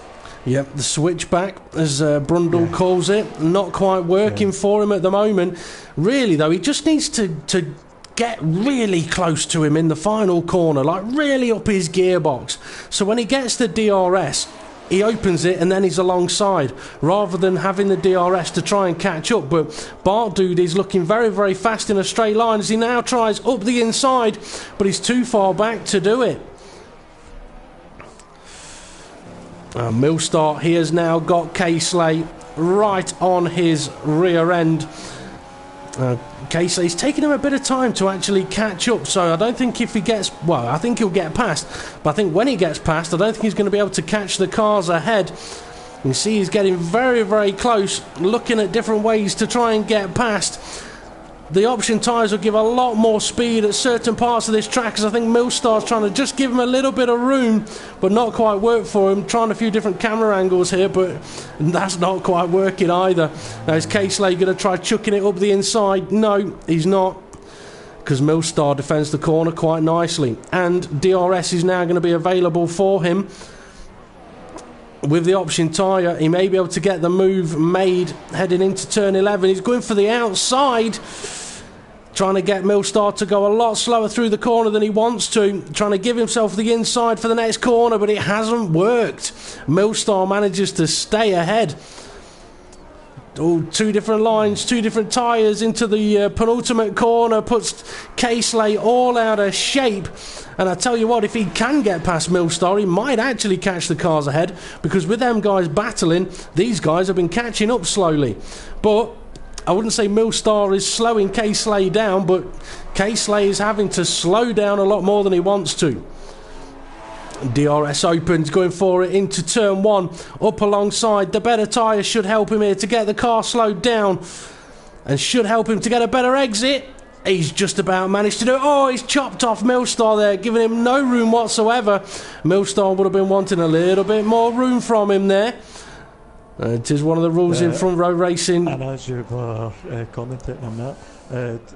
Speaker 1: Yep, the switchback, as Brundle calls it, not quite working for him at the moment. Really, though, he just needs to get really close to him in the final corner, like really up his gearbox. So when he gets the DRS, he opens it and then he's alongside, rather than having the DRS to try and catch up. But Bartwood is looking very, very fast in a straight line as he now tries up the inside, but he's too far back to do it. Millstar, he has now got K-Slate right on his rear end. K-Slate's taking him a bit of time to actually catch up, so I don't think if he gets... Well, I think he'll get past, but I think when he gets past, I don't think he's going to be able to catch the cars ahead. You see he's getting very, very close, looking at different ways to try and get past. The option tyres will give a lot more speed at certain parts of this track, because I think Millstar's trying to just give him a little bit of room, but not quite work for him. Trying a few different camera angles here, but that's not quite working either. Now is K-Slate going to try chucking it up the inside? No, he's not, because Millstar defends the corner quite nicely, and DRS is now going to be available for him. With the option tyre, he may be able to get the move made heading into turn 11. He's going for the outside, trying to get Millstar to go a lot slower through the corner than he wants to, trying to give himself the inside for the next corner, but it hasn't worked. Millstar manages to stay ahead. Oh, two different lines, two different tyres into the penultimate corner, puts K-Slate all out of shape. And I tell you what, if he can get past Millstar, he might actually catch the cars ahead, because with them guys battling, these guys have been catching up slowly. But I wouldn't say Millstar is slowing K-Slate down, but K-Slate is having to slow down a lot more than he wants to. DRS opens, going for it into turn 1, up alongside. The better tyres should help him here to get the car slowed down, and should help him to get a better exit. He's just about managed to do it. Oh, he's chopped off Millstar there, giving him no room whatsoever. Millstar would have been wanting a little bit more room from him there. It is one of the rules in front row racing.
Speaker 2: And as you were commentating on that,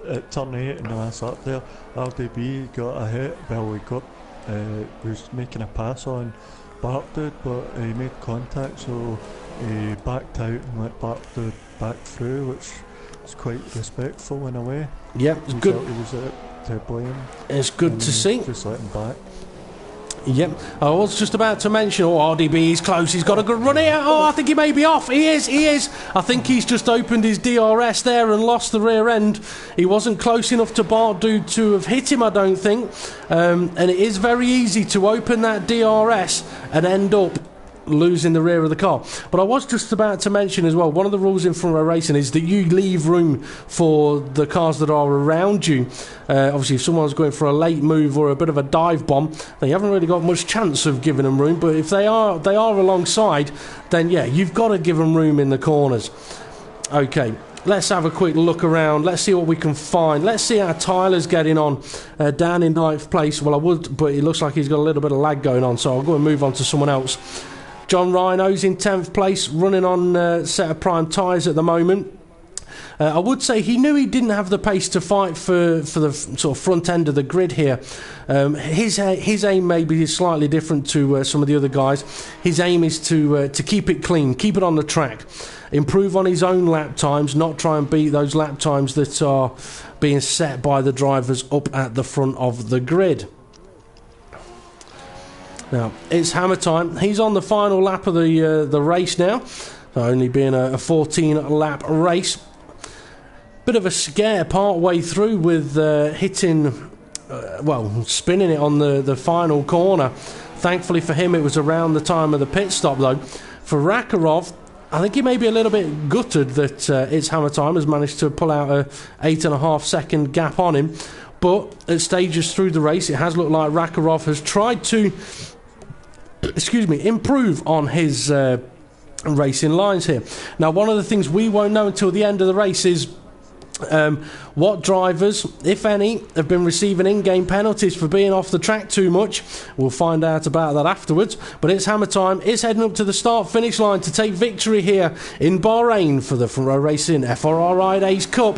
Speaker 2: at turn 8 in the last lap there, RDB got a hit. Well, he was making a pass on Bartwood, but he made contact, so he backed out and let Bartwood back through, which is quite respectful in a way.
Speaker 1: Yep, it's good.
Speaker 2: He was to blame.
Speaker 1: It's good to see.
Speaker 2: Just let him back.
Speaker 1: Yep, I was just about to mention, RDB is close, he's got a good run here. Oh, I think he may be off. He is. I think he's just opened his DRS there and lost the rear end. He wasn't close enough to Bartwood to have hit him, I don't think. And it is very easy to open that DRS and end up losing the rear of the car. But I was just about to mention as well, one of the rules in front row racing is that you leave room for the cars that are around you. Obviously, if someone's going for a late move or a bit of a dive bomb, then you haven't really got much chance of giving them room. But if they are alongside, then yeah, you've got to give them room in the corners. Okay, let's have a quick look around. Let's see what we can find. Let's see how Tyler's getting on down in 9th place. Well, I would, but it looks like he's got a little bit of lag going on, so I'll go and move on to someone else. John Rhino's in 10th place, running on a set of prime tyres at the moment. I would say he knew he didn't have the pace to fight for the sort of front end of the grid here. His aim may be slightly different to some of the other guys. His aim is to keep it clean, keep it on the track, improve on his own lap times, not try and beat those lap times that are being set by the drivers up at the front of the grid. Now, it's hammer time. He's on the final lap of the race now, only being a 14-lap race. bit of a scare part way through with spinning it on the final corner. Thankfully for him, it was around the time of the pit stop, though. For Rakarov, I think he may be a little bit gutted that It's Hammer Time has managed to pull out a 8.5 second gap on him. But at stages through the race, it has looked like Rakarov has tried to improve on his racing lines here. Now, one of the things we won't know until the end of the race is what drivers, if any, have been receiving in-game penalties for being off the track too much. We'll find out about that afterwards. But It's Hammer Time. It's heading up to the start-finish line to take victory here in Bahrain for the Racing FRR-idays Cup.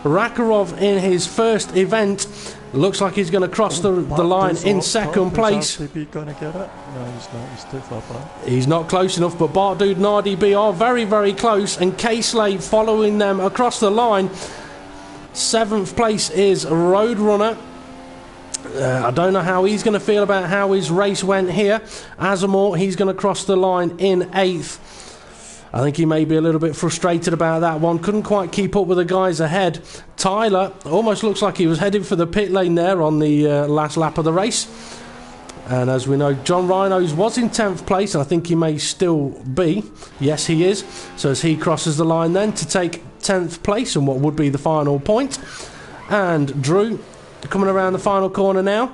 Speaker 1: Rakarov in his first event looks like he's going to cross the line in second place.
Speaker 2: Is going to get it? No, he's not. He's too far back.
Speaker 1: He's not close enough, but Bardude and RDB are very, very close, and K-Slade following them across the line. 7th place is Roadrunner. I don't know how he's going to feel about how his race went here. Azamor, he's going to cross the line in 8th. I think he may be a little bit frustrated about that one. Couldn't quite keep up with the guys ahead. Tyler almost looks like he was heading for the pit lane there on the last lap of the race. And as we know, John Rhinos was in 10th place, and I think he may still be. Yes, he is. So as he crosses the line then to take 10th place and what would be the final point. And Drew coming around the final corner now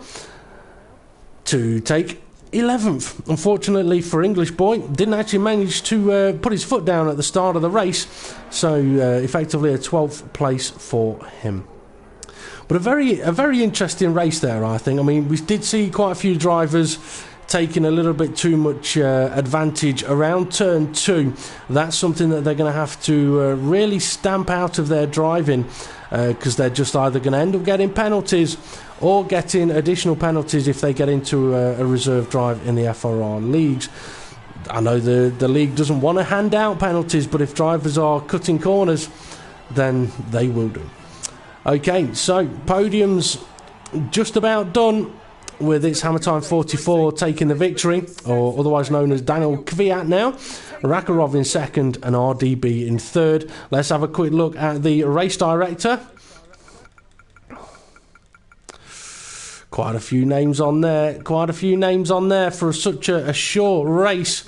Speaker 1: to take 11th. Unfortunately for English Boy, didn't actually manage to put his foot down at the start of the race, so effectively a 12th place for him. But a very interesting race there, I think. I mean, we did see quite a few drivers taking a little bit too much advantage around turn 2. That's something that they're going to have to really stamp out of their driving, because they're just either going to end up getting penalties or getting additional penalties if they get into a reserve drive in the FRR leagues. I know the league doesn't want to hand out penalties, but if drivers are cutting corners, then they will do. Okay, so podium's just about done, with It's Hammer Time 44 taking the victory, or otherwise known as Daniel Kvyat now. Rakarov in second and RDB in third. Let's have a quick look at the race director. Quite a few names on there for such a short race.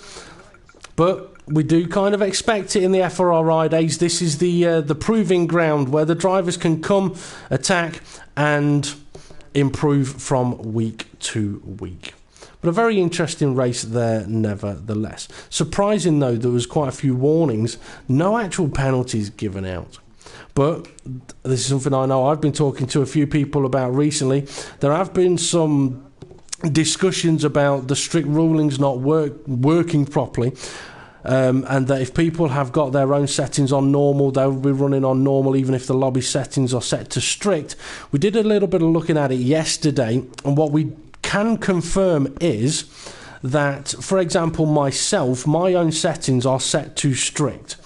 Speaker 1: But we do kind of expect it in the FRR-idays. This is the proving ground where the drivers can come, attack, and improve from week to week. But a very interesting race there nevertheless. Surprising though, there was quite a few warnings, no actual penalties given out. But this is something I know I've been talking to a few people about recently. There have been some discussions about the strict rulings not working properly. And that if people have got their own settings on normal, they'll be running on normal even if the lobby settings are set to strict. We did a little bit of looking at it yesterday, and what we can confirm is that, for example, myself, my own settings are set to strict.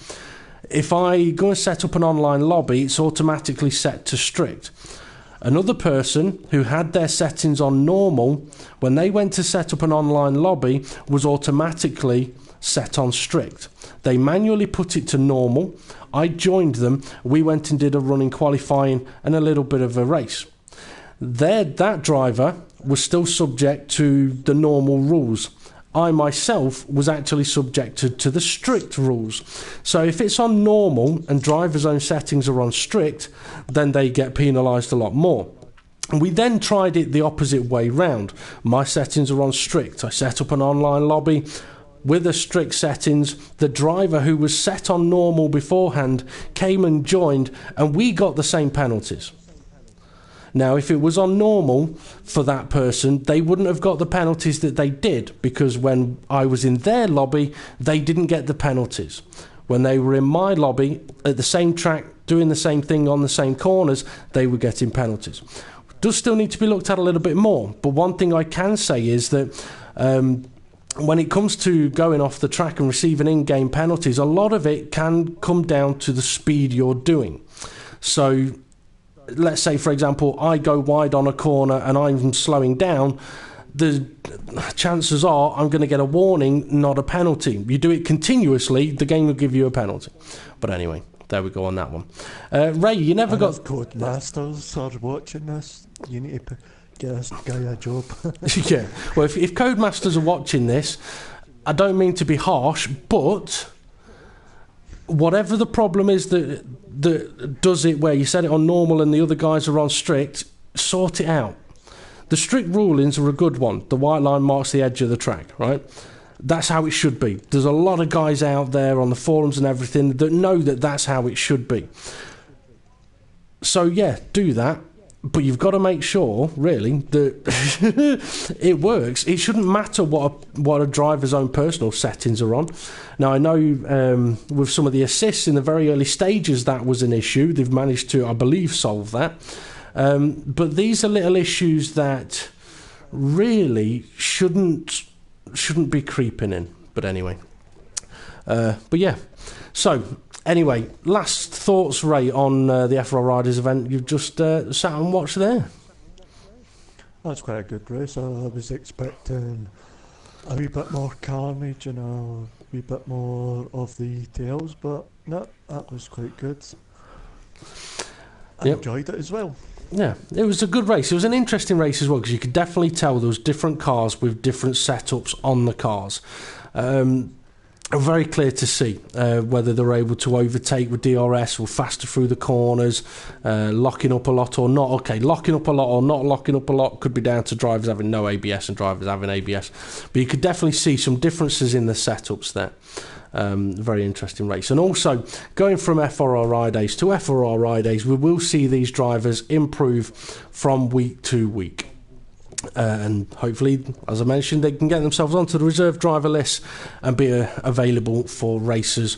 Speaker 1: If I go and set up an online lobby, it's automatically set to strict. Another person who had their settings on normal, when they went to set up an online lobby, was automatically set on strict. They manually put it to normal. I joined them. We went and did a running qualifying and a little bit of a race. That driver was still subject to the normal rules. I myself was actually subjected to the strict rules. So if it's on normal and drivers' own settings are on strict, then they get penalised a lot more. And we then tried it the opposite way round. My settings are on strict. I set up an online lobby with the strict settings. The driver who was set on normal beforehand came and joined, and we got the same penalties. Now, if it was on normal for that person, they wouldn't have got the penalties that they did, because when I was in their lobby, they didn't get the penalties. When they were in my lobby, at the same track, doing the same thing on the same corners, they were getting penalties. Does still need to be looked at a little bit more, but one thing I can say is that when it comes to going off the track and receiving in-game penalties, a lot of it can come down to the speed you're doing. So let's say, for example, I go wide on a corner and I'm slowing down, the chances are I'm going to get a warning, not a penalty. You do it continuously, the game will give you a penalty. But anyway, there we go on that one. Ray, you never got...
Speaker 2: If Codemasters are watching this, you need to get this guy a job.
Speaker 1: Yeah, well, if Codemasters are watching this, I don't mean to be harsh, but whatever the problem is that does it where you set it on normal and the other guys are on strict, sort it out. The strict rulings are a good one. The white line marks the edge of the track, right? That's how it should be. There's a lot of guys out there on the forums and everything that know that that's how it should be. So yeah, do that. But you've got to make sure, really, that it works. It shouldn't matter what a driver's own personal settings are on. Now, I know with some of the assists in the very early stages that was an issue. They've managed to, I believe, solve that. But these are little issues that really shouldn't be creeping in. But anyway. But yeah. So... Anyway, last thoughts, Ray, on the FRR-idays event you've just sat and watched there.
Speaker 2: That's quite a good race. I was expecting a wee bit more carnage and a wee bit more of the tails, but no, that was quite good. I enjoyed it as well.
Speaker 1: Yeah, it was a good race. It was an interesting race as well, because you could definitely tell there was different cars with different setups on the cars. Very clear to see whether they're able to overtake with DRS or faster through the corners, locking up a lot or not. Okay, locking up a lot or not locking up a lot could be down to drivers having no ABS and drivers having ABS. But you could definitely see some differences in the setups there. Very interesting race. And also, going from FRR-idays to FRR-idays, we will see these drivers improve from week to week. And hopefully, as I mentioned, they can get themselves onto the reserve driver list and be available for races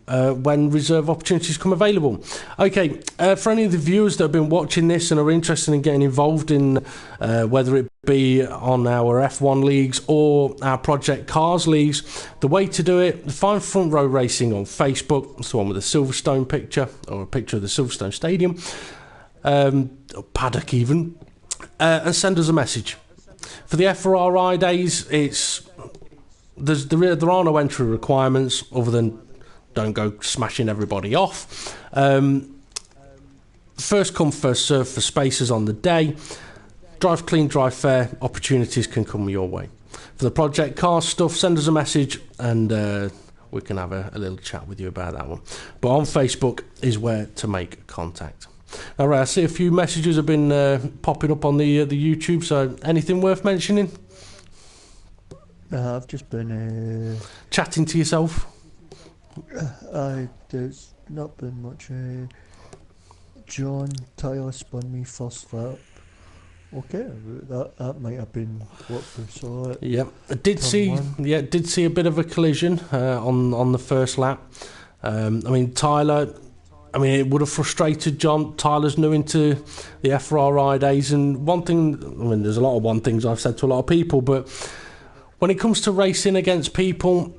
Speaker 1: when reserve opportunities come available. Okay, for any of the viewers that have been watching this and are interested in getting involved in whether it be on our F1 leagues or our Project Cars leagues, the way to do it, find Front Row Racing on Facebook. It's the one with the Silverstone picture, or a picture of the Silverstone Stadium, or paddock even. And send us a message. For the FRR-idays, there are no entry requirements other than don't go smashing everybody off. First come, first serve for spaces on the day. Drive clean, drive fair. Opportunities can come your way. For the Project Cars stuff, send us a message and we can have a little chat with you about that one. But on Facebook is where to make contact. All right, I see a few messages have been popping up on the YouTube, so anything worth mentioning?
Speaker 2: I've just been...
Speaker 1: chatting to yourself?
Speaker 2: There's not been much. John Tyler spun me first lap. Okay, that might have been what we saw.
Speaker 1: Yeah, I did see a bit of a collision on the first lap. I mean, Tyler... it would have frustrated John. Tyler's new into the FRR-idays, and one thing, there's a lot of one things I've said to a lot of people, but when it comes to racing against people,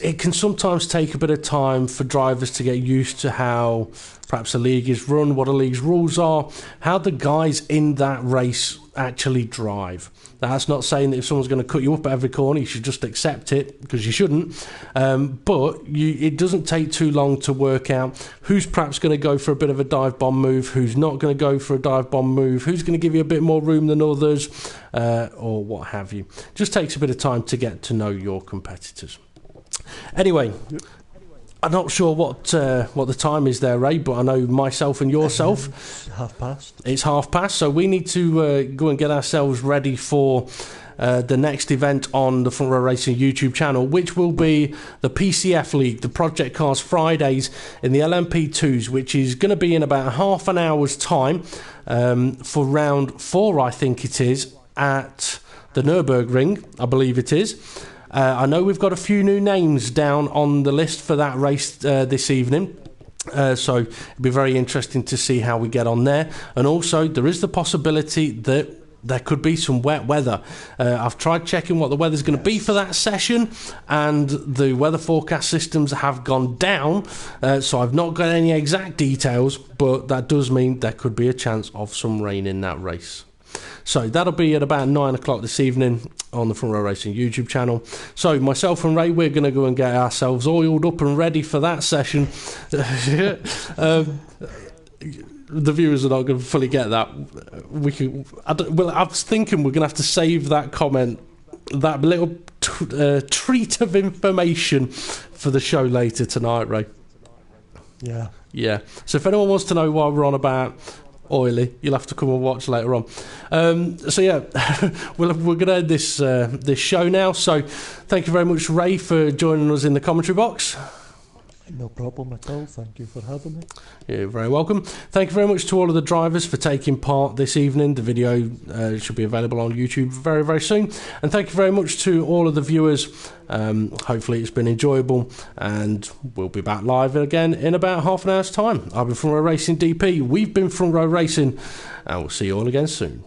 Speaker 1: it can sometimes take a bit of time for drivers to get used to how perhaps a league is run, what a league's rules are, how the guys in that race actually drive. Now, that's not saying that if someone's going to cut you up at every corner, you should just accept it, because you shouldn't. But it doesn't take too long to work out who's perhaps going to go for a bit of a dive bomb move, who's not going to go for a dive bomb move, who's going to give you a bit more room than others, or what have you. Just takes a bit of time to get to know your competitors. Anyway, I'm not sure what the time is there, Ray, but I know myself and yourself. It's half past, so we need to go and get ourselves ready for the next event on the Front Row Racing YouTube channel, which will be the PCF League, the Project Cars Fridays in the LMP2s, which is going to be in about half an hour's time for round 4, I think it is, at the Nürburgring, I believe it is. I know we've got a few new names down on the list for that race this evening. So it'll be very interesting to see how we get on there. And also, there is the possibility that there could be some wet weather. I've tried checking what the weather's going to be for that session, and the weather forecast systems have gone down. So I've not got any exact details, but that does mean there could be a chance of some rain in that race. So that'll be at about 9 o'clock this evening on the Front Row Racing YouTube channel. So myself and Ray, we're going to go and get ourselves oiled up and ready for that session. The viewers are not going to fully get that. I was thinking we're going to have to save that comment, that little treat of information for the show later tonight, Ray. Yeah. So if anyone wants to know why we're on about oily, you'll have to come and watch later on. So yeah, we're going to end this show now. So thank you very much, Ray, for joining us in the commentary box.
Speaker 2: No problem at all. Thank you for having me.
Speaker 1: You're very welcome. Thank you very much to all of the drivers for taking part this evening. The video should be available on YouTube very, very soon. And thank you very much to all of the viewers. Hopefully it's been enjoyable, and we'll be back live again in about half an hour's time. I've been Front Row Racing DP. We've been Front Row Racing, and we'll see you all again soon.